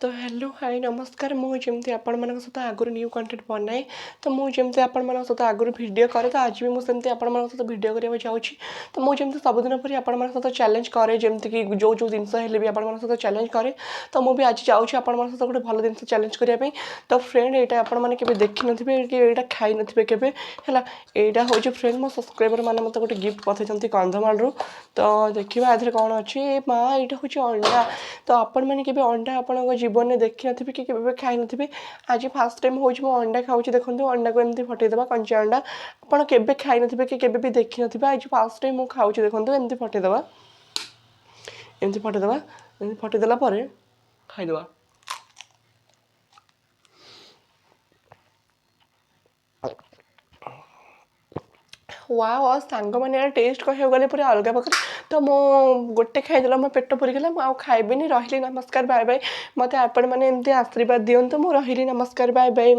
तो hello hi नमस्कार मुझे आपण मान सहित आगुरी न्यू कंटेंट बनाए तो मुझे आपण मान सहित आगुरी भिडियो करे तो आज भी मुझे आपण मान सहित भिडियो करने जाऊँगी तो मुझे सबुदिन पर आपण मान सहित चैलेंज करे जमती कि जो जो जिनस भी आपण मान सहित चैलेंज करे तो मुझे आज जाऊँगी आपण मान सहित गोटे भल जिन चैलेंज करने तो फ्रेंड यहाँ आपण मैंने केवे देखी नथिबे कि एटा खाई नथिबे केवे हैला एटा होची फ्रेंड मो सब्सक्राइबर माने मते गोटे गिफ्ट पठेचंती कंधमाल रो तो देखिबा आधर कौन अच्छी माँ यहाँ हूँ अंडा तो आपण मैंने केवे अंडा आपण जीवन में देखी नथिबे कि केवे खाई नथिबे आज फर्स्ट टाइम होची मो अंडा खाऊची देखंतु अंडा को एमती फटेदेबा कंचा अंडा आपण केवे खाई नथिबे कि केवे भी देखी नथिबे आज फर्स्ट टाइम मो खाऊची देखंतु एमती फटेदेबा एमती फटेदेला परे खाइदेबा वाओ सांग मैंने टेस्ट कह गले पूरा अलग प्रकार तो मो गोटे खाईदेला मो पेट पुरीगला मु खाइबेनी रही नमस्कार बाय बाय मत आपण मैंने एमती आशीर्वाद दिंतु मु रही नमस्कार बाय बाय।